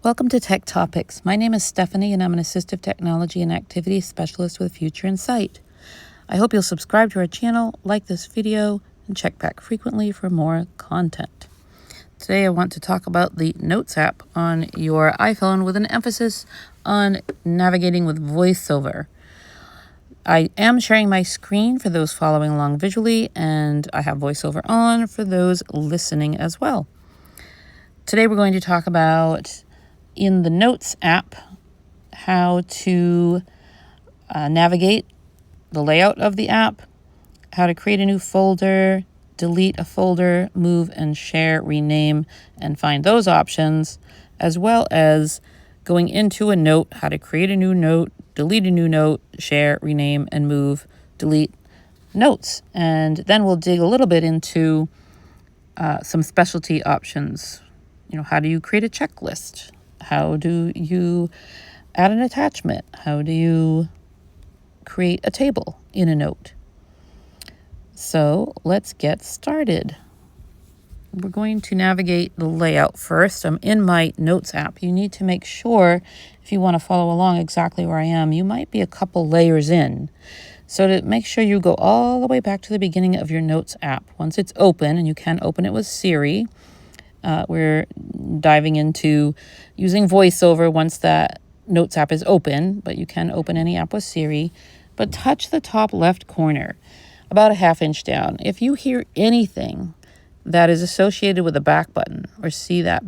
Welcome to Tech Topics. My name is Stephanie and I'm an Assistive Technology and Activity Specialist with Future in Sight. I hope you'll subscribe to our channel, like this video, and check back frequently for more content. Today I want to talk about the Notes app on your iPhone with an emphasis on navigating with Voiceover. I am sharing my screen for those following along visually, and I have Voiceover on for those listening as well. Today we're going to talk about, in the Notes app, how to navigate the layout of the app, how to create a new folder, delete a folder, move and share, rename, and find those options, as well as going into a note, how to create a new note, delete a new note, share, rename, and move, delete notes. And then we'll dig a little bit into some specialty options. You know, how do you create a checklist? How do you add an attachment? How do you create a table in a note? So let's get started. We're going to navigate the layout first. I'm in my Notes app. You need to make sure, if you want to follow along exactly where I am, you might be a couple layers in. So to make sure you go all the way back to the beginning of your Notes app. Once it's open, and you can open it with Siri, we're diving into using VoiceOver once that Notes app is open, but you can open any app with Siri. But touch the top left corner, about a ½ inch down. If you hear anything that is associated with the back button, or see that,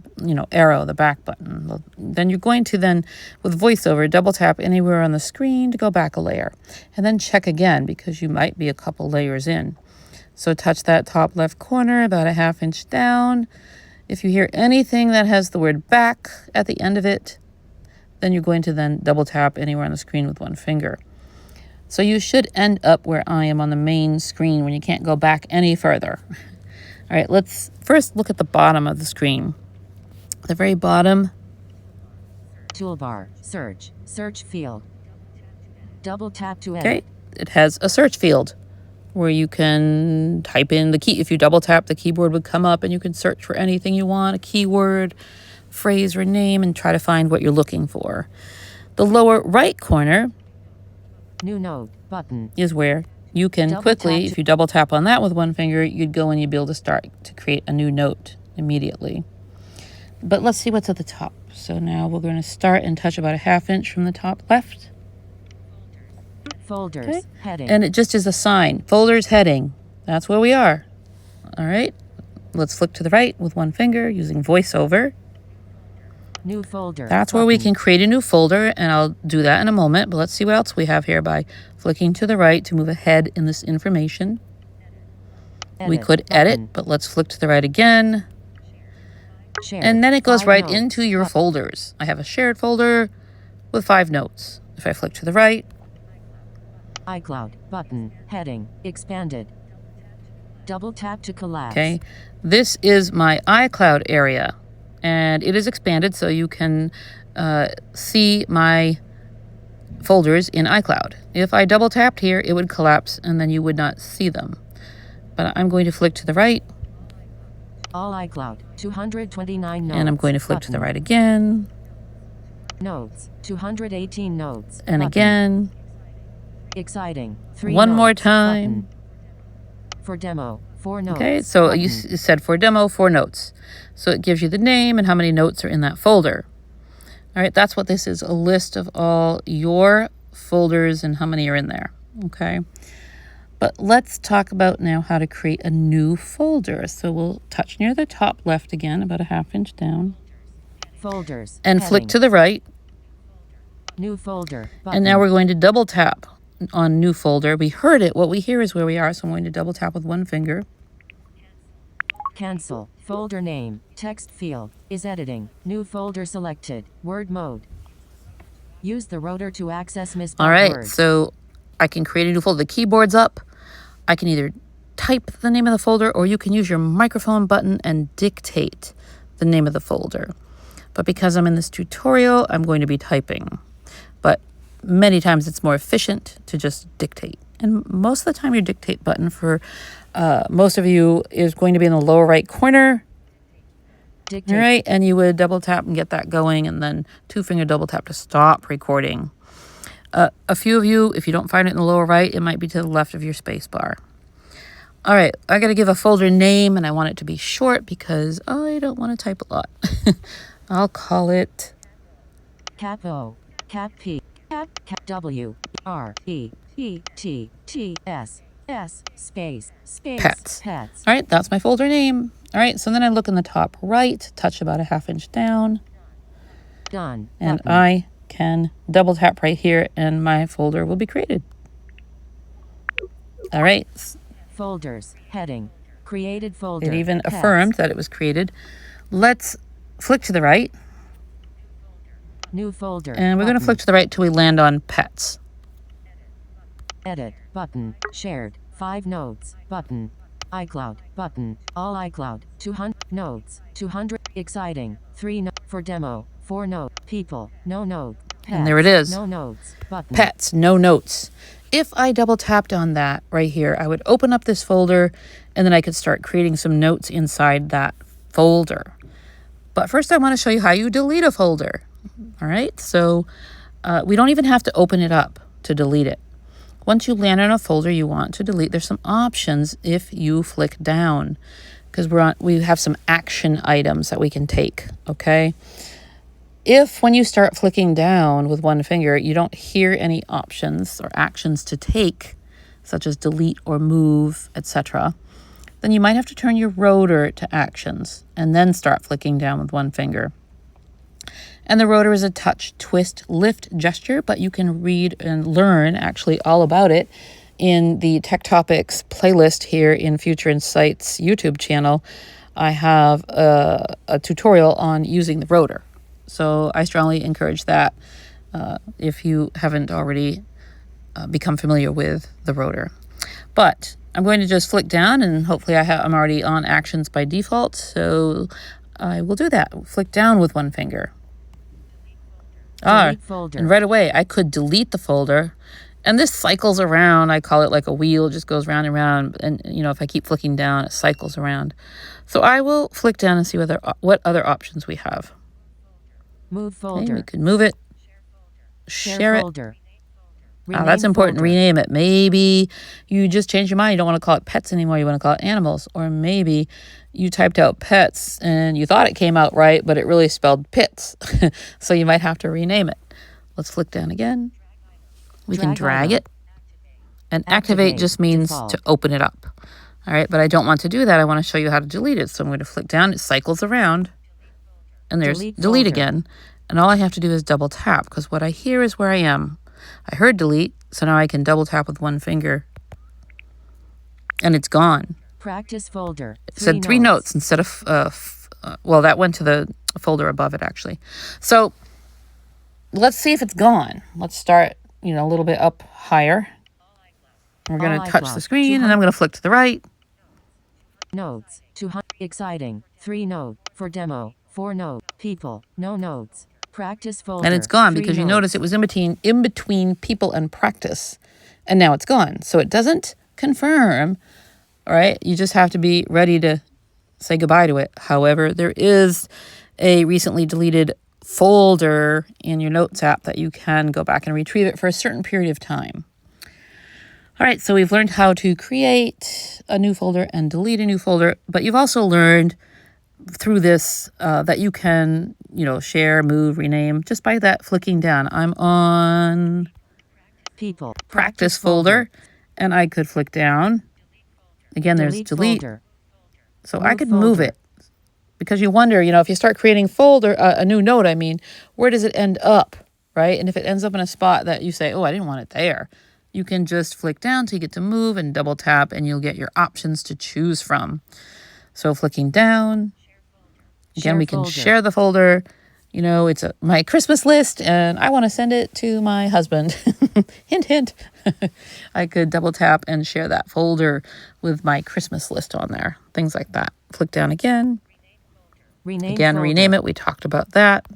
arrow, the back button, then you're going to then, with VoiceOver, double tap anywhere on the screen to go back a layer. And then check again, because you might be a couple layers in. So touch that top left corner, about a ½ inch down. If you hear anything that has the word back at the end of it, then you're going to then double tap anywhere on the screen with one finger. So you should end up where I am on the main screen when you can't go back any further. All right, let's first look at the bottom of the screen. The very bottom. Toolbar, search field. Double tap to edit. Okay, it has a search field where you can type in the key. If you double tap, the keyboard would come up and you can search for anything you want, a keyword, phrase, or name, and try to find what you're looking for. The lower right corner, New Note button, is where you can quickly, if you double tap on that with one finger, you'd go and you'd be able to start to create a new note immediately. But let's see what's at the top. So now we're going to start and touch about a ½ inch from the top left. Folders, okay. Heading. And it just is a sign. Folders, heading. That's where we are. All right. Let's flick to the right with one finger using VoiceOver. New folder. That's where we can create a new folder, and I'll do that in a moment. But let's see what else we have here by flicking to the right to move ahead in this information. We could edit, but let's flick to the right again. Share. And then it goes right notes. into your folders. I have a shared folder with 5 notes. If I flick to the right, iCloud button, heading, expanded. Double tap to collapse. okay, this is my iCloud area, and it is expanded so you can see my folders in iCloud. If I double tapped here, it would collapse and then you would not see them. But I'm going to flick to the right. All iCloud, 229 notes. And I'm going to flip to the right again. Notes, 218 notes. And button. again. Exciting. 3 One notes, more time. button. For demo, 4 notes. Okay, so button. you said for demo, 4 notes. So it gives you the name and how many notes are in that folder. All right, that's what this is, a list of all your folders and how many are in there. Okay, but let's talk about now how to create a new folder. So we'll touch near the top left again, about a ½ inch down. Folders. And heading. flick to the right. New folder. Button. And now we're going to double tap on new folder. We heard it. What we hear is where we are. So I'm going to double tap with one finger. Cancel. Folder name. Text field. Is editing. New folder selected. Word mode. Use the rotor to access misspelled All right. words. So I can create a new folder. The keyboard's up. I can either type the name of the folder or you can use your microphone button and dictate the name of the folder. But because I'm in this tutorial, I'm going to be typing. But many times it's more efficient to just dictate. And most of the time your dictate button for most of you is going to be in the lower right corner. Dictate. All right, and you would double tap and get that going, and then 2-finger double tap to stop recording. A few of you, if you don't find it in the lower right, it might be to the left of your space bar. All right, I got to give a folder name, and I want it to be short because I don't want to type a lot. I'll call it Cap O, Cap P, Cap W, R E E T T S S space Pets. Pets. All right, that's my folder name. All right, so then I look in the top right, touch about a 1/2 inch down, Done. and Button. I can double tap right here, and my folder will be created. All right, Folders. Heading. Created folder. it even Pets. affirmed that it was created. Let's flick to the right, New folder. and we're going to Button. flick to the right till we land on pets. Edit. Button. Shared. 5 nodes. Button. iCloud. Button. All iCloud. 200 nodes. 200. Exciting. 3 for demo. 4 node. People. No node. Pets. And there it is. No nodes. Button. Pets, no notes. If I double tapped on that right here, I would open up this folder, and then I could start creating some notes inside that folder. But first I want to show you how you delete a folder. All right, so we don't even have to open it up to delete it. Once you land on a folder you want to delete, there's some options if you flick down, because we have some action items that we can take, okay? If when you start flicking down with one finger, you don't hear any options or actions to take, such as delete or move, etc., then you might have to turn your rotor to actions and then start flicking down with one finger. And the rotor is a touch, twist, lift gesture, but you can read and learn actually all about it in the Tech Topics playlist here in Future Insights YouTube channel. I have a tutorial on using the rotor. So I strongly encourage that if you haven't already become familiar with the rotor. But I'm going to just flick down, and hopefully I'm already on actions by default. So I will do that. Flick down with one finger. Delete folder. And right away I could delete the folder. And this cycles around. I call it like a wheel. It just goes round and round. And, you know, if I keep flicking down, it cycles around. So I will flick down and see what other options we have. Move Okay, folder. we can move it, share it. Folder. That's important. Folder. Rename it. Maybe you just changed your mind. You don't want to call it pets anymore. You want to call it animals. Or maybe you typed out pets and you thought it came out right, but it really spelled pits. So you might have to rename it. Let's flick down again. We can drag it. And activate just means default. to open it up. All right, but I don't want to do that. I want to show you how to delete it. So I'm going to flick down. It cycles around. And there's delete folder. again. And all I have to do is double tap, because what I hear is where I am. I heard delete, so now I can double tap with one finger. And it's gone. Practice folder. It said 3 notes instead of, well, that went to the folder above it, actually. So let's see if it's gone. Let's start, you know, a little bit up higher. We're going to touch the screen, and I'm going to flick to the right. Nodes. 200. Exciting. 3 node. For demo. 4 node. People. No nodes. Practice folder. And it's gone 3 because you nodes. notice it was in between people and practice. And now it's gone. So it doesn't confirm, all right? You just have to be ready to say goodbye to it. However, there is a recently deleted folder in your Notes app that you can go back and retrieve it for a certain period of time. All right, so we've learned how to create a new folder and delete a new folder, but you've also learned through this that you can, you know, share, move, rename just by that flicking down. I'm on People. practice folder, and I could flick down. Again, there's delete. Folder. So Move I could move folder. it, because you wonder, you know, if you start creating a new note, I mean, where does it end up, right? And if it ends up in a spot that you say, oh, I didn't want it there, you can just flick down till you get to move and double tap, and you'll get your options to choose from. So flicking down, again, we can share the folder. You know, it's my Christmas list, and I want to send it to my husband. Hint, hint. I could double tap and share that folder with my Christmas list on there. Things like that. Flick down again. Rename Again, folder. rename it. We talked about that.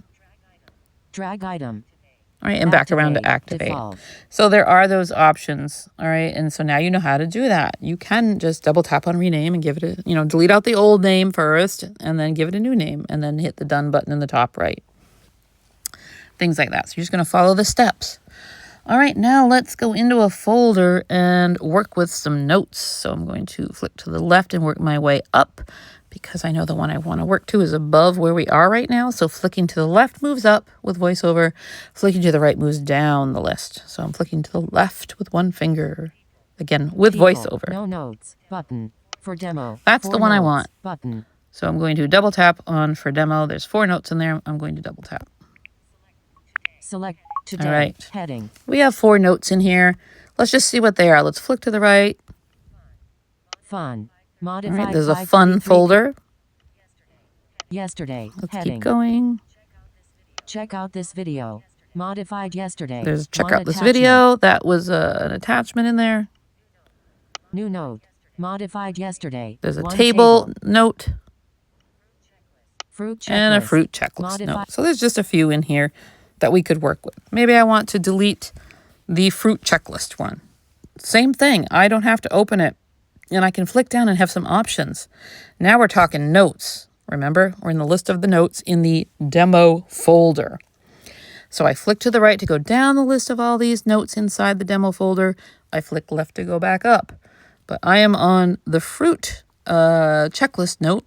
Drag item. All right, and back around to activate. Default. So there are those options. All right, and so now you know how to do that. You can just double tap on rename and give it a, delete out the old name first and then give it a new name and then hit the done button in the top right. Things like that. So you're just going to follow the steps. All right, now let's go into a folder and work with some notes. So I'm going to flick to the left and work my way up because I know the one I want to work to is above where we are right now. So flicking to the left moves up with VoiceOver. Flicking to the right moves down the list. So I'm flicking to the left with one finger. Again, with VoiceOver. No notes button for demo. That's the one I want. Button. So I'm going to double tap on for demo. There's 4 notes in there. I'm going to double tap. Select today. All right. Heading. We have 4 notes in here. Let's just see what they are. Let's flick to the right. Fun. All Modified. right, there's a fun folder. Yesterday. Let's Heading. keep going. Check out this video. Modified yesterday. There's check One out this attachment. video. That was an attachment in there. New note. Modified yesterday. There's a One table note Fruit checklist. and a fruit checklist Modify- note. So there's just a few in here that we could work with. Maybe I want to delete the fruit checklist one. Same thing. I don't have to open it. And I can flick down and have some options. Now we're talking notes. Remember, we're in the list of the notes in the demo folder. So I flick to the right to go down the list of all these notes inside the demo folder. I flick left to go back up. But I am on the fruit checklist note.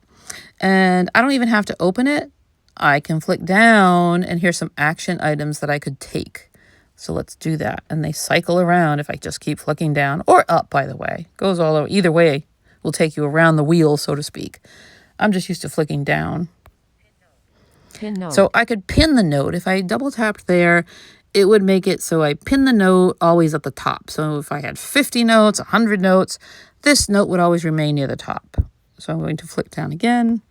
And I don't even have to open it. I can flick down and here's some action items that I could take. So let's do that. And they cycle around if I just keep flicking down or up, by the way. Goes all over. Either way will take you around the wheel, so to speak. I'm just used to flicking down. Pin note. So I could pin the note. If I double tapped there, it would make it so I pin the note always at the top. So if I had 50 notes, 100 notes, this note would always remain near the top. So I'm going to flick down again.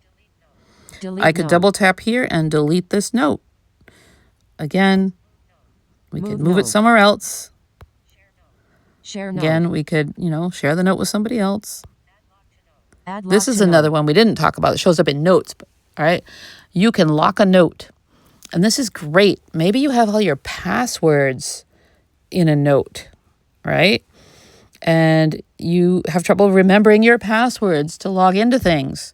Delete I could note. double tap here and delete this note. Again, we could move it note. somewhere else. Share note. Again, we could, share the note with somebody else. Add This lock is to another note. one we didn't talk about. It shows up in notes. All right. You can lock a note. And this is great. Maybe you have all your passwords in a note, right? And you have trouble remembering your passwords to log into things.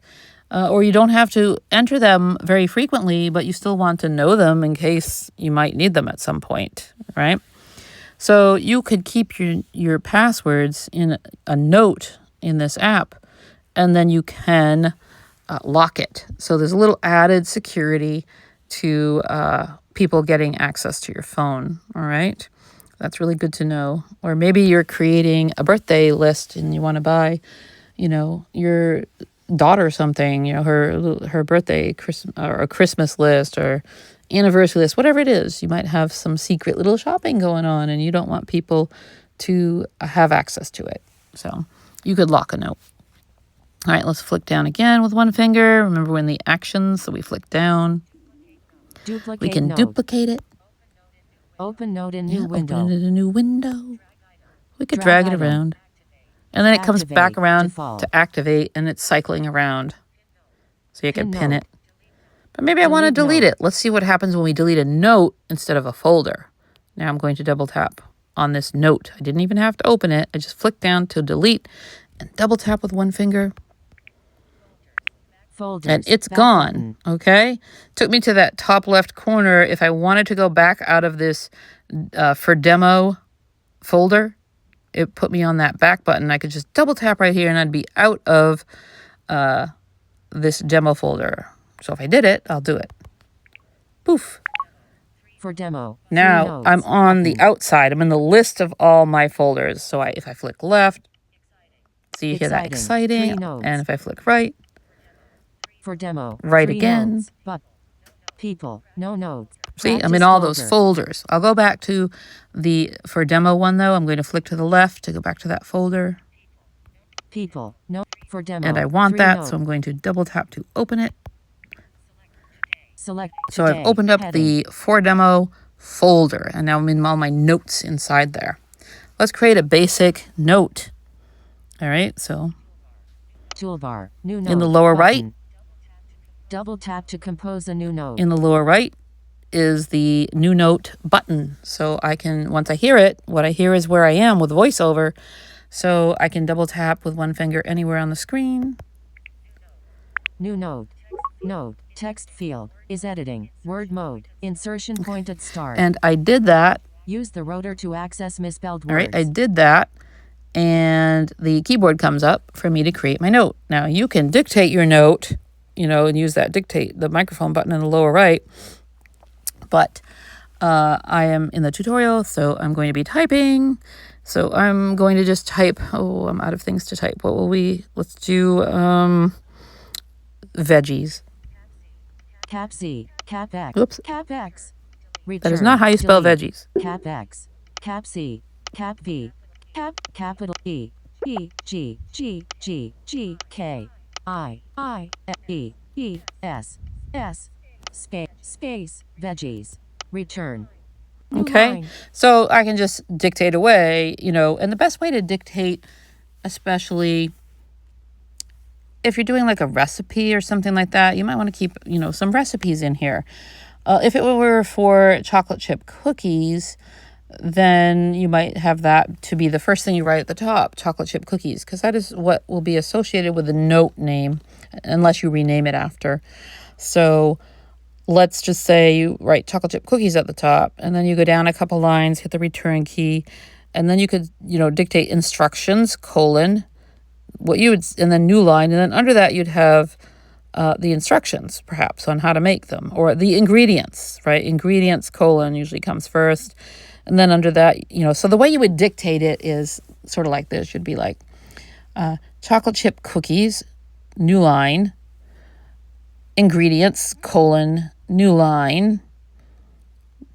Or you don't have to enter them very frequently, but you still want to know them in case you might need them at some point, right? So you could keep your passwords in a note in this app, and then you can lock it. So there's a little added security to people getting access to your phone, all right? That's really good to know. Or maybe you're creating a birthday list and you want to buy, your daughter something, her birthday or a Christmas list or anniversary list, whatever it is. You might have some secret little shopping going on and you don't want people to have access to it. So you could lock a note. All right, let's flick down again with one finger. Remember when the actions, so we flick down. Duplicate We can note. duplicate it. Open note in new window. Open it in a new window. We could Drag drag it item. around. And then it comes back Activate. around Default. to activate, and it's cycling around. So you can Pin pin note. it. But maybe I want to Delete delete note. it. Let's see what happens when we delete a note instead of a folder. Now I'm going to double tap on this note. I didn't even have to open it. I just flicked down to delete and double tap with one finger. Folders. And it's Back gone, button. okay? Took me to that top left corner. If I wanted to go back out of this for demo folder, it put me on that back button. I could just double tap right here and I'd be out of this demo folder. So if I did it, I'll do it. Poof. For demo. 3 Now notes. I'm on the outside. I'm in the list of all my folders. So if I flick left, so you hear that Exciting. 3 exciting. notes. And if I flick right, For demo. Right 3 again. Notes. But people. No notes. see, I'm Practice in all those folder. folders. I'll go back to the for demo one though. I'm going to flick to the left to go back to that folder. People. No. For demo. And I want 3 that, notes. so I'm going to double tap to open it. Select. So today. I've opened up Heading. the for demo folder, and now I'm in all my notes inside there. Let's create a basic note. All right, so Toolbar. New note. in the lower right, Button. Double tap to compose a new note. in the lower right, is the new note button. So I can, once I hear it, what I hear is where I am with VoiceOver. So I can double tap with one finger anywhere on the screen. New note. Note. Text field is editing. Word mode. Insertion point at start. And I did that. Use the rotor to access misspelled words. All right, I did that. And the keyboard comes up for me to create my note. Now you can dictate your note, you know, and use that dictate, the microphone button in the lower right. But I am in the tutorial, so I'm going to be typing. So I'm going to just type. Oh, I'm out of things to type. What will we? Let's do veggies. Cap C, Cap X, Oops. Cap X. Return, That is not how you spell delete, veggies. Cap X, Cap C, Cap V, Cap capital E, E, G, G, G, G, K, I, E, E, S, space, veggies. Return. New Okay, line. so I can just dictate away, you know, and the best way to dictate, especially if you're doing like a recipe or something like that, you might want to keep, you know, some recipes in here. If it were for chocolate chip cookies, then you might have that to be the first thing you write at the top, chocolate chip cookies, because that is what will be associated with the note name, unless you rename it after. So let's just say you write chocolate chip cookies at the top, and then you go down a couple lines, hit the return key, and then you could, you know, dictate instructions, colon, what you would, and then new line, and then under that you'd have the instructions, perhaps, on how to make them, or the ingredients, right? Ingredients, colon, usually comes first. And then under that, you know, so the way you would dictate it is sort of like this. Should be like chocolate chip cookies, new line, ingredients, colon, new line,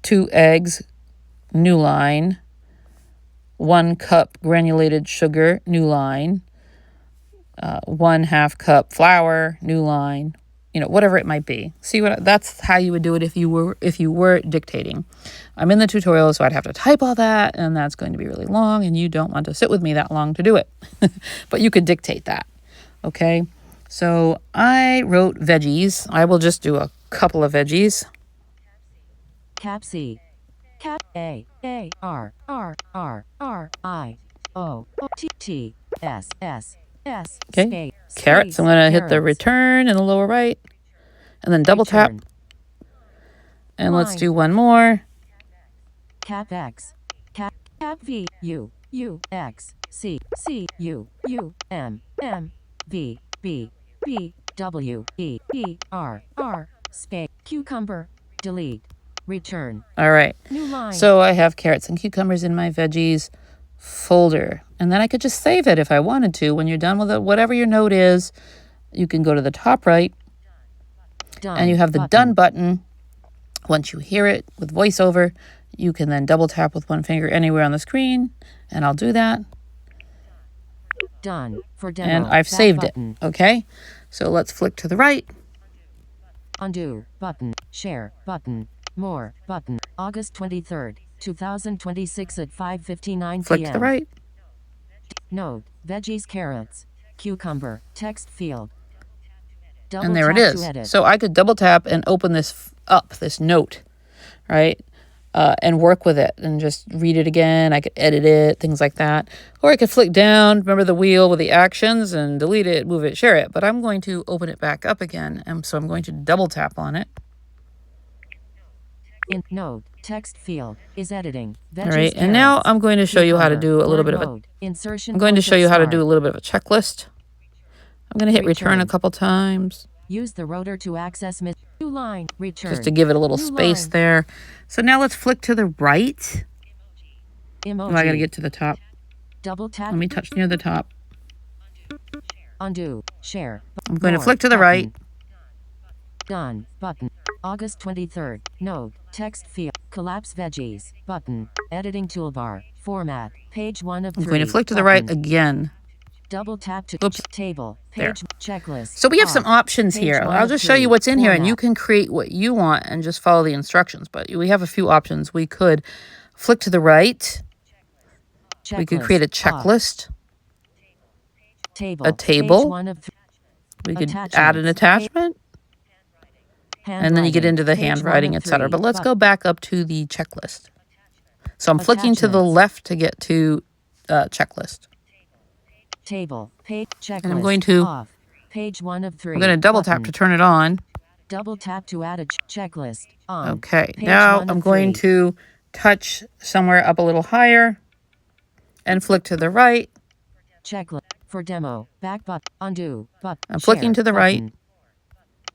2 eggs, new line, 1 cup granulated sugar, new line, 1/2 cup flour, new line, you know, whatever it might be. See what, that's how you would do it if you were dictating. I'm in the tutorial, so I'd have to type all that, and that's going to be really long, and you don't want to sit with me that long to do it. But you could dictate that. Okay. So I wrote veggies. I will just do a couple of veggies. Cap C, Cap A, R, I, O, T, T, S, Okay. Carrots. I'm going to hit the return in the lower right, and then double tap. And let's do one more. Cap X, Cap V, U, X, C, U, M, V, B, W, E, R, space, cucumber, delete, return. All right. New line. So I have carrots and cucumbers in my veggies folder. And then I could just save it if I wanted to. When you're done with it, whatever your note is, you can go to the top right, and you have the done button. Once you hear it with VoiceOver, you can then double tap with one finger anywhere on the screen, and I'll do that. Done for demo. And I've saved it. Okay, so let's flick to the right. Undo button, share button, more button. August 23rd, 2026 at 5:59 p.m. Flick to the right. Note, veggies, carrots, cucumber, text field. And there it is. So I could double tap and open this up, this note, right? And work with it and just read it again. I could edit it, things like that. Or I could flick down, remember the wheel with the actions, and delete it, move it, share it. But I'm going to open it back up again. And so I'm going to double tap on it. In note, text field is editing. Veggies, all right, and now I'm going to show you how to do a little bit of a insertion. I'm going to show you how to do a little bit of a checklist. I'm going to hit return a couple times. Use the rotor to access new line. Return. Just to give it a little space there. So now let's flick to the right. Emoji. Oh, I got to get to the top. Double tap. Let me touch near the top. Undo. Share. I'm going to flick to the right. Done. Button. August 23rd. Note. Text field. Collapse veggies. Button. Editing toolbar. Format. Page 1 of 3. I'm going to flick to the right again. Double tap to table. Page checklist. So we have some options here. I'll just show you what's in here, and you can create what you want and just follow the instructions. But we have a few options. We could flick to the right. We could create a checklist. A table. We could add an attachment. And then you get into the Page 1 handwriting, of etc. 3. But let's go back up to the checklist. So I'm flicking to the Attachments. left to get to checklist. Table. Page. Checklist. And I'm going to Off. Page 1 of 3. I'm going to double tap to turn it on. Double tap to add a checklist. On. Okay. Page Now 1 I'm of going 3. to touch somewhere up a little higher and flick to the right. Checklist. For demo. Back button. Undo. But. I'm flicking to the right.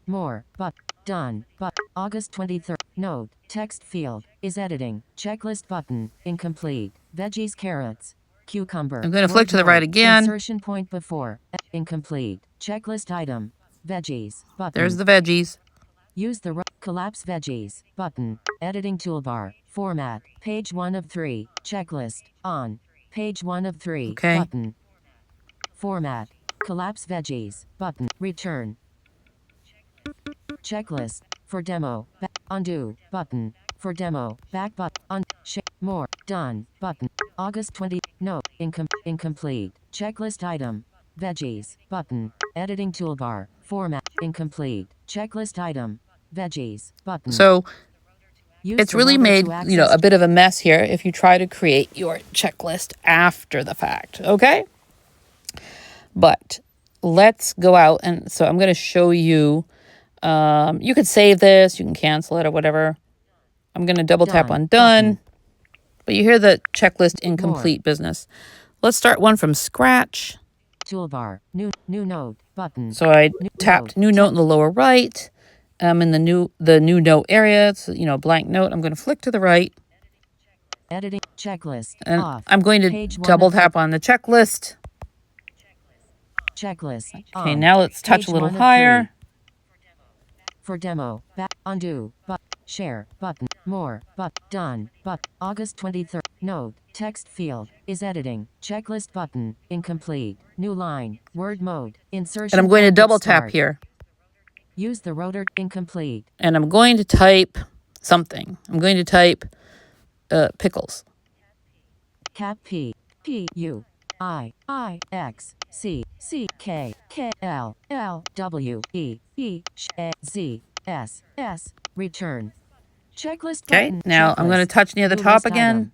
More. But. Done. But. August 23rd. Note. Text field. Is editing. Checklist button. Incomplete. Veggies, carrots. Cucumber. I'm going to flick to the right again. Insertion point before. Incomplete. Checklist item. Veggies. Button. There's the veggies. Use the collapse veggies button. Editing toolbar. Format. Page 1 of 3. Checklist. On. Page 1 of 3. Okay. Button. Format. Collapse veggies. Button. Return. Checklist. For demo. Undo. Button. For demo. Back button. More. Done. Button. August 20. No. Incomplete. Checklist item. Veggies. Button. Editing toolbar. Format. Incomplete. Checklist item. Veggies. Button. So Use it's the really rotor made, to you know, a access bit of a mess here if you try to create your checklist after the fact. Okay. But let's go out. And so I'm going to show you. You could save this. You can cancel it or whatever. I'm going to double tap on done. But you hear the checklist incomplete business. Let's start one from scratch. Toolbar. New note button. So I tapped new note in the lower right. In the new note area. It's, you know, blank note. I'm going to flick to the right. Editing checklist. And Off. I'm going to Page 1 double of tap on the checklist. Checklist. Okay, on. now let's touch Page a little 1 of higher. 3. For demo. Back. Undo. But. Share. Button. More. But. Done. But. August 23rd. Note. Text field. Is editing. Checklist button. Incomplete. New line. Word mode. Insertion. And I'm going to point double tap start. here. Use the rotor. Incomplete. And I'm going to type something. I'm going to type pickles. Cap P. P. U. I. I. X. C. C. K. K. L. L. W. E. E. Sh. Z. S. S. Return. Checklist Okay, button. now I'm going to touch near the New top list again.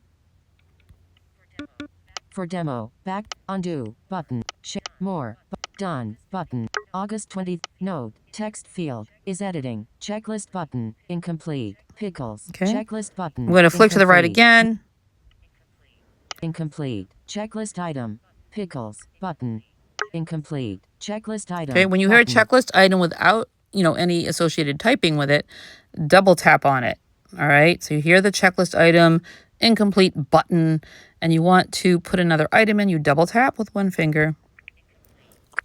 item. For demo. Back. Undo. Button. More. Done. Button. August 20th. Note. Text field. Is editing. Checklist button. Incomplete. Pickles. Okay. Checklist button. I'm going to flick to the right Incomplete. again. Incomplete. Checklist item. Pickles. Button. Incomplete. Checklist item. Okay, when you hear a button. checklist item without, you know, any associated typing with it, double tap on it. All right, so you hear the checklist item, incomplete button, and you want to put another item in, you double tap with one finger.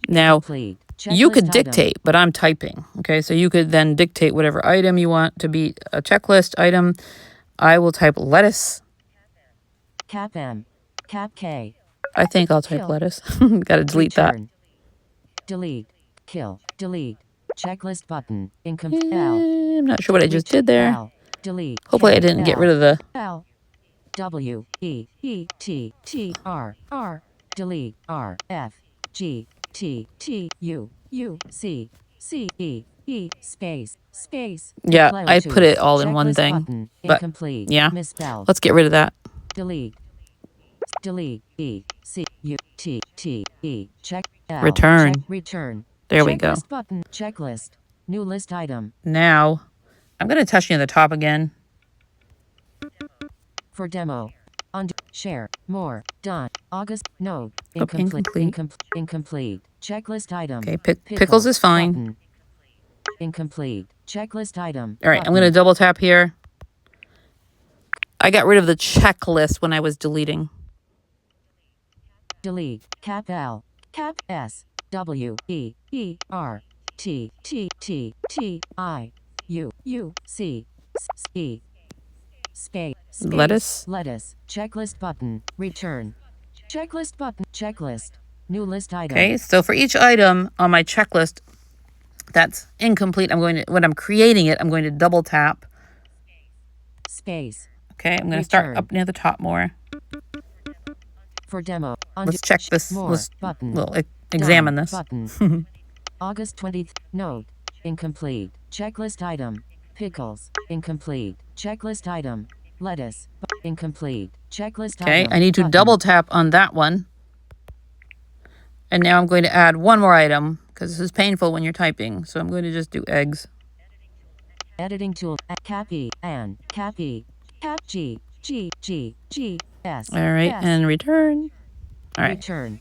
Now, Complete. you could Checklist item. dictate, but I'm typing. Okay, so you could then dictate whatever item you want to be a checklist item. I will type lettuce. Cap M. Cap K. I think I'll type Kill. lettuce. Got to delete that. Return. Delete. Kill. Delete. Checklist button. Incomplete. L. I'm not sure what I just did there. L. Delete. Hopefully K. I didn't get L. rid of the... L. W. E. E. T. T. R. R. Delete. R. F. G. T. T. U. U. C. C. E. E. Space. Space. Yeah, Reply I to. put it all in one Checklist thing. button. But, Incomplete. yeah. Misspelled. Let's get rid of that. Delete. Delete. E. C. U. T. T. E. Check. L. Return. Check. Return. There we go. Checklist button. Checklist. New list item. Now, I'm going to touch near the top again. For demo. Undo. Share. More. Done. August. Note. incomplete. Incomplete. Checklist item. Okay, pickles is fine. Button. Incomplete. Checklist item. All right, I'm going to double tap here. I got rid of the checklist when I was deleting. Delete. Cap L. Cap S. W. E. E. R. T. T. T. T. I. U. U. C. S. E. Space. Lettuce. Lettuce. Checklist button. Return. Checklist button. Checklist. New list item. Okay, so for each item on my checklist that's incomplete, when I'm creating it, I'm going to double tap. Space. Okay, I'm going to start Return. up near the top more. For demo. Let's check this. More. Let's Button. we'll examine Done. this. Button. August 20th. Note. incomplete. Checklist item. Pickles, incomplete. Checklist item. Lettuce, incomplete. Checklist Okay, item. I need to button. double tap on that one. And now I'm going to add one more item because this is painful when you're typing. So I'm going to just do eggs. Editing tool. Cap E and Cap E. Cap G G G G S. All right, S. and return. All right. Return.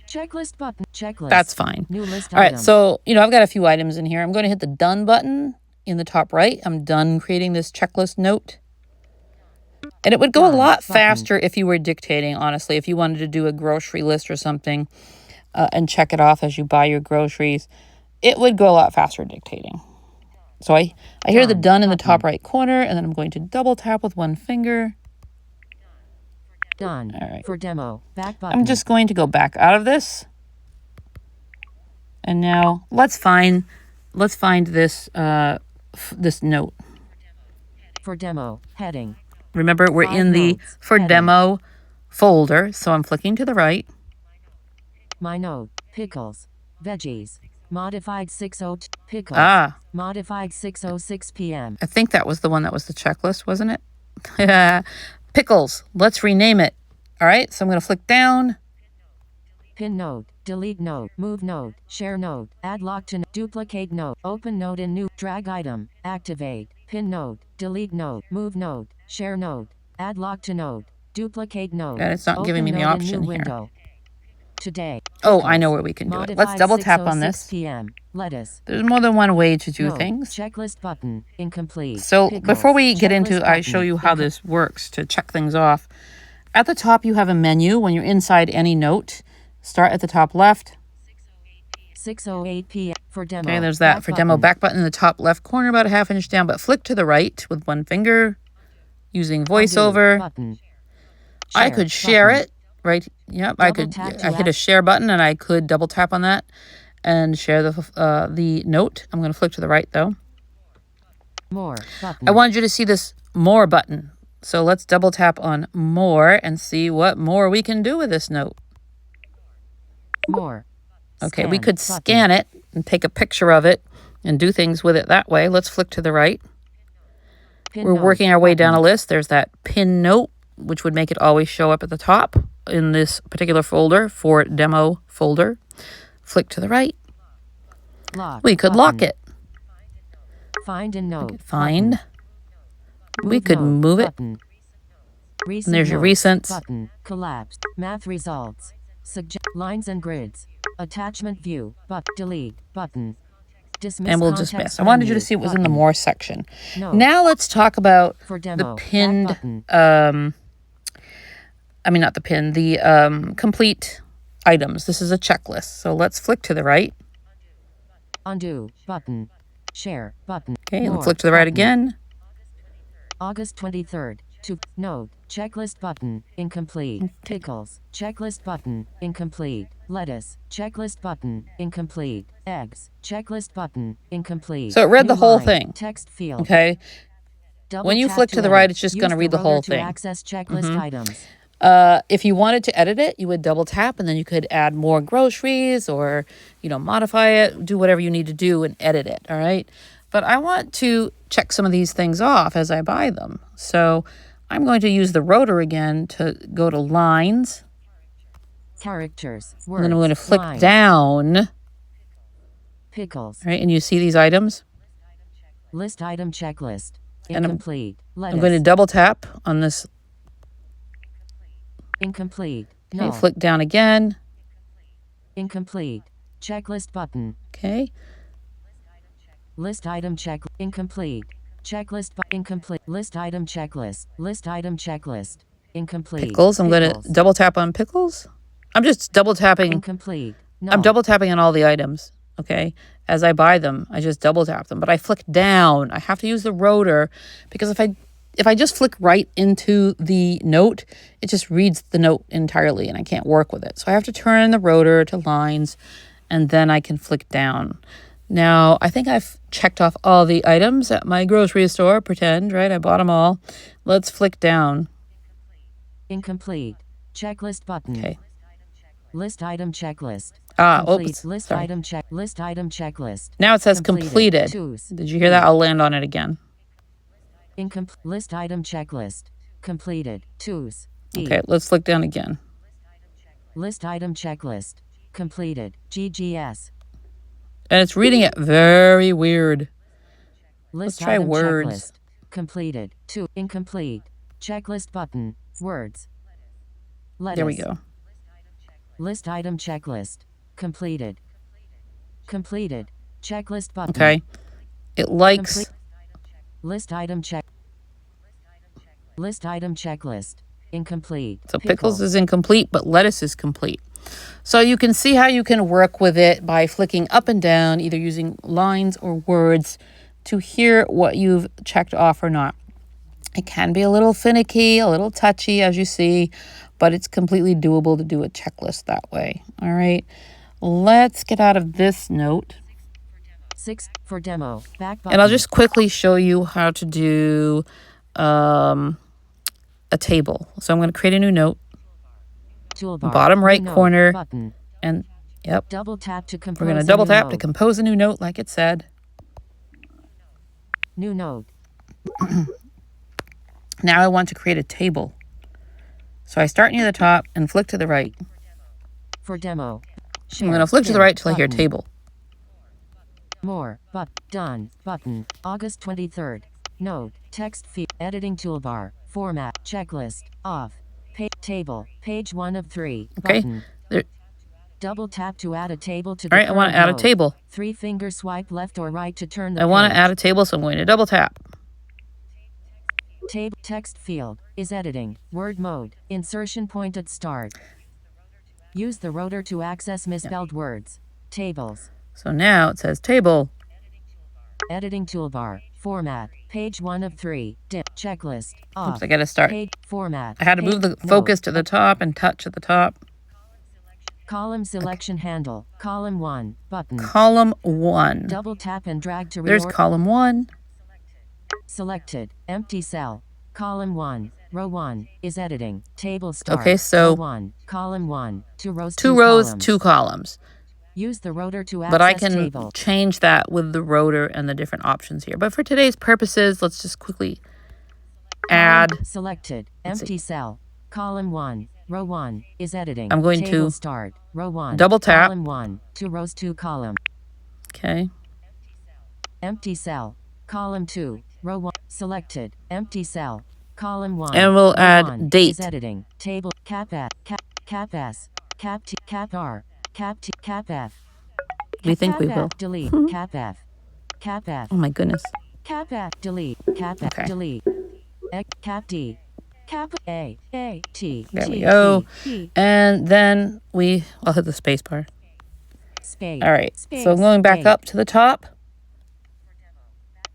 Checklist button. Checklist. That's fine. New list All right, item. so, I've got a few items in here. I'm going to hit the done button in the top right. I'm done creating this checklist note. And it would go a lot faster if you were dictating, honestly, if you wanted to do a grocery list or something and check it off as you buy your groceries. It would go a lot faster dictating. So I hear the done in the top right corner, and then I'm going to double tap with one finger. Done. All right. For demo. Back button. I'm just going to go back out of this. And now let's find this this note. For demo. Heading. Remember, we're in the notes, for heading. demo folder, so I'm flicking to the right. My note. Pickles. Veggies. Modified 60 pickles. Modified 6:06 p.m. I think that was the one that was the checklist, wasn't it? Pickles. Let's rename it. All right, so I'm going to flick down. Pin node, delete node, move node, share node, add lock to duplicate node, open node in new, drag item, activate, pin node, delete node, move node, share node, add lock to node, duplicate node. And it's not giving me the open node in option new here. window. Today. Oh, I know where we can do it. Let's double tap on this. PM. Lettuce. There's more than one way to do Node. things. Checklist button. Incomplete. So Pickles. before we get into, Checklist I show button. you how this works to check things off. At the top, you have a menu. When you're inside any note, start at the top left. 6:08 p.m. for demo. Okay, there's that Back for demo. button. Back button in the top left corner, about a half inch down, but flick to the right with one finger using Undo Voiceover. button. I Share could share button. it, right? Yep, I Double could. tap to I hit a add- share button, and I could double tap on that and share the note. I'm going to flick to the right though. More button. I wanted you to see this more button, so let's double tap on more and see what more we can do with this note. More. Okay, we Scan could button. scan it and take a picture of it and do things with it that way. Let's flick to the right. Pin We're node working our way down a button. list. There's that pin note, which would make it always show up at the top in this particular folder, for demo folder. Flick to the right. Lock We could button. lock it. Find and node. Find. button. We Move could node move it. button. Recent And there's your notes recents. button. Collapsed. Math results. Lines and grids. Attachment view. Delete button. Dismiss And we'll context dismiss. I wanted you to menu see it was in the button. more section. Note. Now let's talk about For the demo. pinned, Back button. not the pin, the complete items. This is a checklist. So let's flick to the right. Undo button. Share button. Okay, and More flick to the right button. again. August 23rd. To node. Checklist button. Incomplete. Pickles. Checklist button. Incomplete. Lettuce. Checklist button. Incomplete. Eggs. Checklist button. Incomplete. So it read the New whole line. thing. Text field. Okay. Double When you tap flick to the edit. right, it's just Use gonna read the rotor whole to thing. access checklist items. If you wanted to edit it, you would double tap and then you could add more groceries or, modify it, do whatever you need to do and edit it. All right. But I want to check some of these things off as I buy them. So I'm going to use the rotor again to go to lines. Characters. Words. And then I'm going to flick lines, down. Pickles. Right. And you see these items. List item checklist. And Incomplete. Lettuce. I'm going to double tap on this. Incomplete. Okay, No. flick down again. Incomplete. Checklist button. Okay. List item check. Incomplete. Checklist. Incomplete. List item checklist. List item checklist. Incomplete. Pickles. I'm going to Pickles. double tap on pickles. I'm just double tapping. Incomplete. No. I'm double tapping on all the items. Okay. As I buy them, I just double tap them, but I flick down. I have to use the rotor because if I just flick right into the note, it just reads the note entirely and I can't work with it. So I have to turn the rotor to lines and then I can flick down. Now, I think I've checked off all the items at my grocery store. Pretend, right? I bought them all. Let's flick down. Incomplete. Checklist button. Okay. List item checklist. Complete. Oops. List Sorry. item check. List item checklist. Now it says completed. Twos. Did you hear that? I'll land on it again. Incomplete. List item checklist. Completed. Twos. Okay, let's flick down again. List item checklist. Completed. GGS. And it's reading it very weird. Let's try item words. Checklist. Completed. 2. Incomplete. Checklist button. Words. Lettuce. There we go. List item checklist. Completed. Completed. Checklist button. Okay. It likes... List item check. List item checklist. Incomplete. So pickles is incomplete, but lettuce is complete. So you can see how you can work with it by flicking up and down, either using lines or words to hear what you've checked off or not. It can be a little finicky, a little touchy, as you see, but it's completely doable to do a checklist that way. All right, let's get out of this note. 6 for demo. Back button. And I'll just quickly show you how to do a table. So I'm going to create a new note. Toolbar. Bottom right corner. Button. And yep. Double tap to compose. We're going to double tap to compose a new note like it said. New note. Now I want to create a table. So I start near the top and flick to the right. For demo. I'm going to flick to the right till I hear table. More. But. Done. Button. August 23rd. Note. Text field. Editing toolbar. Format. Checklist. Off. Table. Page 1 of 3. Okay. Button. There. Double tap to add a table to the All right, I want to add a table. 3-finger swipe left or right to turn the I want to add a table, so I'm going to double tap. Table text field is editing. Word mode. Insertion point at start. Use the rotor to access misspelled words. Tables. So now it says table. Editing toolbar. Format. Page 1 of 3. Checklist. Off. Oops, I got to start. Page format. I had to move the focus to the top and touch at the top. Column selection handle. Column 1. Button. Column 1. Double tap and drag to There's column 1. Selected. Empty cell. Column 1. Row 1 is editing. Table start. Okay, so row 1. Column 1. 2 rows. 2 rows, columns. 2 columns. Use the rotor to access But I can table. change that with the rotor and the different options here. But for today's purposes, let's just quickly add. Selected. Empty cell. Column 1. Row 1 is editing. I'm going Table to start. Row 1. double tap. Column 1. 2 rows, 2 column. Okay. Empty cell. Column 2. Row 1. Selected. Empty cell. Column 1. And we'll row add 1 date. Is editing. Table. Cap S. Cap S. Cap T. Cap R. Cap T. Cap F. We think Cap we F, will. Delete. Cap F. Cap F. Oh my goodness. Cap F. Delete. Cap F. Okay. Delete. Cap D. Cap A. T. There T, we go. T, And then I'll hit the space bar. Space. All right. Space, So going back space. up to the top.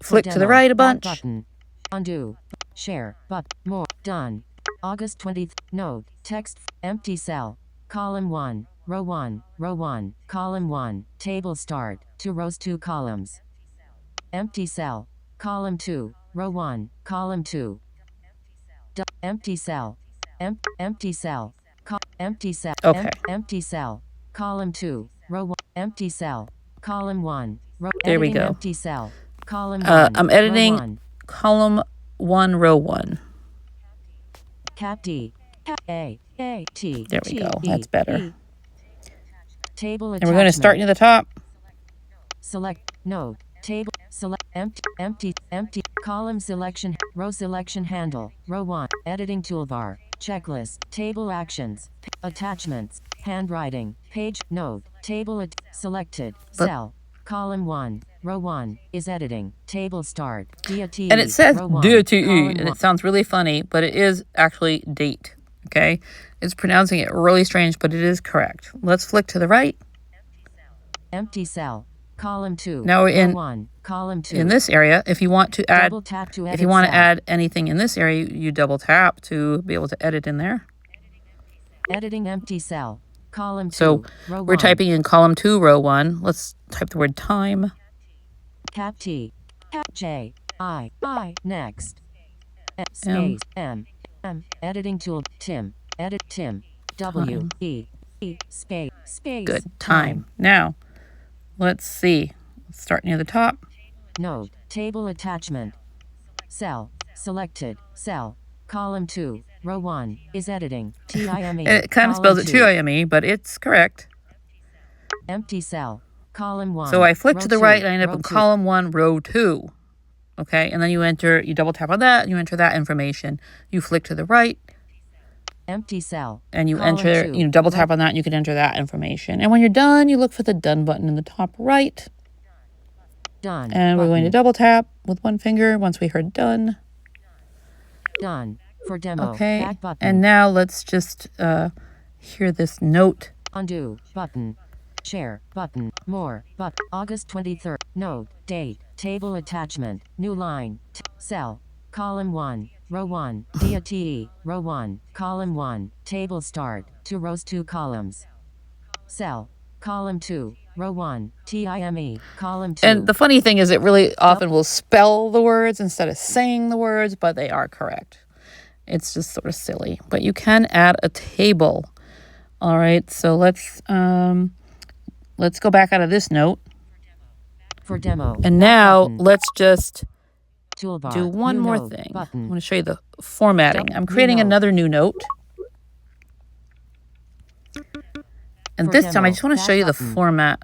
Flick to the demo. right a Back bunch. Button. Undo. Share. But. More. Done. August 20th. Note. Text. Empty cell. Column 1. Row 1. Row 1. Column 1. Table start. 2 rows, 2 columns. Empty cell. Column 2. Row 1. Column 2. Empty cell. Empty cell. Empty cell. Okay. Empty cell. Column 2. Row 1. Empty cell. Column 1. Row. There we Editing go. Empty cell. Column 1. I'm row editing 1. column 1, row 1. Cap D. Cap A. T. There we T, go. E, That's better. E. Table And we're going to start near the top. Select node. Table. Select empty. Column selection. Row selection handle. Row 1. Editing toolbar. Checklist. Table actions. Attachments. Handwriting. Page. Node. Table. Selected. Cell. Column 1. Row 1 is editing. Table start. DATE. And it says row 1, DATE, column and 1. it sounds really funny, but it is actually date. Okay? It's pronouncing it really strange, but it is correct. Let's flick to the right. Empty cell. Column 2. Now we're in row 1. Column 2. in this area. If you want to add Double tap to edit if you want to cell. add anything in this area, you double tap to be able to edit in there. Editing empty cell. Column 2. So row we're 1. typing in column 2, row 1. Let's type the word time. Cap T. Cap J. I. Next. Space. M. Editing tool. Tim. Edit Tim. W. Time. E. Space. Good. Time. Now, let's see. Let's start near the top. Note. Table attachment. Cell. Selected. Cell. Column 2. Row 1. Is editing. TIME. It kind of spells it TIME, but it's correct. Empty cell. Column 1. So I flick to the right and I end up row in 2. column 1, row 2. Okay, and then you double tap on that, and you enter that information. You flick to the right. Empty cell. And you Column enter, 2. double tap on that, and you can enter that information. And when you're done, you look for the done button in the top right. Done. And we're going to double tap with one finger once we heard done. Done. For demo. Okay, Back button. and now let's just hear this note. Undo button. Share button. More but August 23rd. Note. Date. Table attachment. New line. Cell. Column 1. Row 1. DATE. Row 1. Column 1. Table start. 2 rows 2 columns. Cell. Column 2. Row 1. TIME. Column 2. And the funny thing is it really often will spell the words instead of saying the words, but they are correct. It's just sort of silly. But you can add a table. All right, so let's go back out of this note. For demo. And now button. let's just Toolbar. do one New more note thing. Button. I'm going to show you the formatting. I'm New creating note. another new note. And For this time I demo, just want to back show you the button. format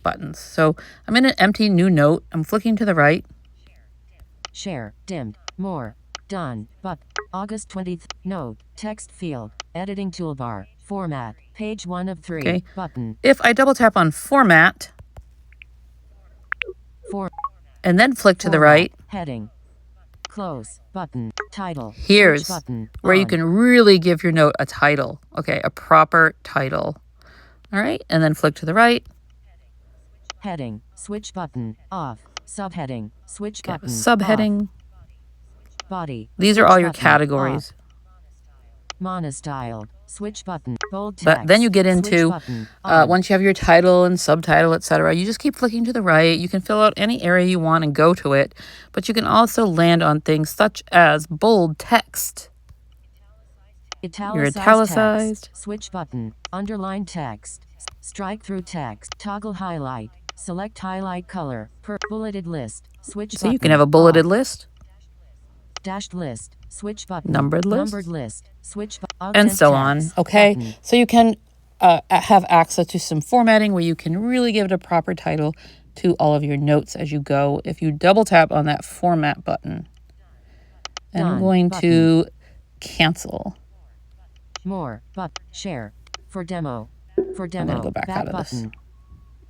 buttons. So I'm in an empty new note. I'm flicking to the right. Share. Dimmed. More. Done. But August 20th. Note. Text field. Editing toolbar. Format. Page 1 of 3. Okay. Button. If I double tap on format For and then flick to the format. right, Heading. Close. Button. Title. here's Switch button. where you On. can really give your note a title. Okay, a proper title. All right, and then flick to the right. Heading. Switch button. Off. Subheading. Switch Okay, button. subheading. Off. Body. These are Switch all your button. categories. Off. Monostyled. Switch button. Bold text. But then you get Switch into, button. On. once you have your title and subtitle, etc., you just keep flicking to the right. You can fill out any area you want and go to it. But you can also land on things such as bold text. Italicized italicized. text. Switch button. Underline text. Strike through text. Toggle highlight. Select highlight color. Per bulleted list. Switch So button. you can have a bulleted Off. list, Dashed list. Switch button. Numbered list. Numbered list. Switch and so on. Okay, Button. so you can have access to some formatting where you can really give it a proper title to all of your notes as you go if you double tap on that format button. And I'm Done going button. to cancel. More. But share. For demo. For I'm demo. going to go back out of button. this.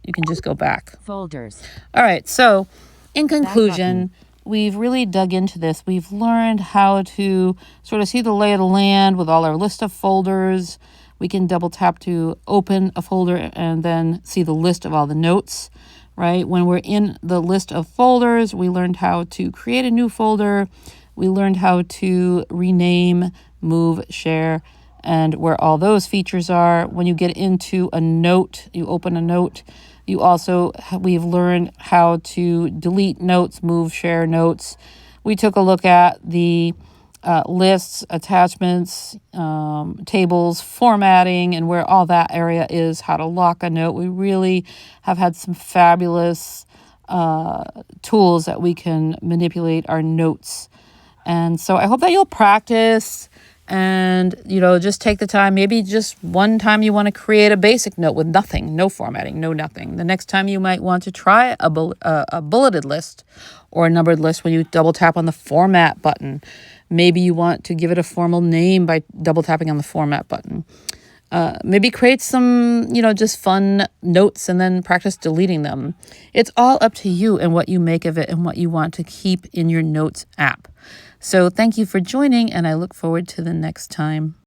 You can just go back. Folders. All right, so in button. conclusion, we've really dug into this. We've learned how to sort of see the lay of the land with all our list of folders. We can double tap to open a folder and then see the list of all the notes, right? When we're in the list of folders, we learned how to create a new folder. We learned how to rename, move, share, and where all those features are. When you get into a note, you open a note, we've learned how to delete notes, move, share notes. We took a look at the lists, attachments, tables, formatting, and where all that area is, how to lock a note. We really have had some fabulous tools that we can manipulate our notes. And so I hope that you'll practice and, just take the time. Maybe just one time you want to create a basic note with nothing, no formatting, no nothing. The next time you might want to try a bulleted list or a numbered list when you double tap on the format button. Maybe you want to give it a formal name by double tapping on the format button. Maybe create some, just fun notes and then practice deleting them. It's all up to you and what you make of it and what you want to keep in your notes app. So thank you for joining, and I look forward to the next time.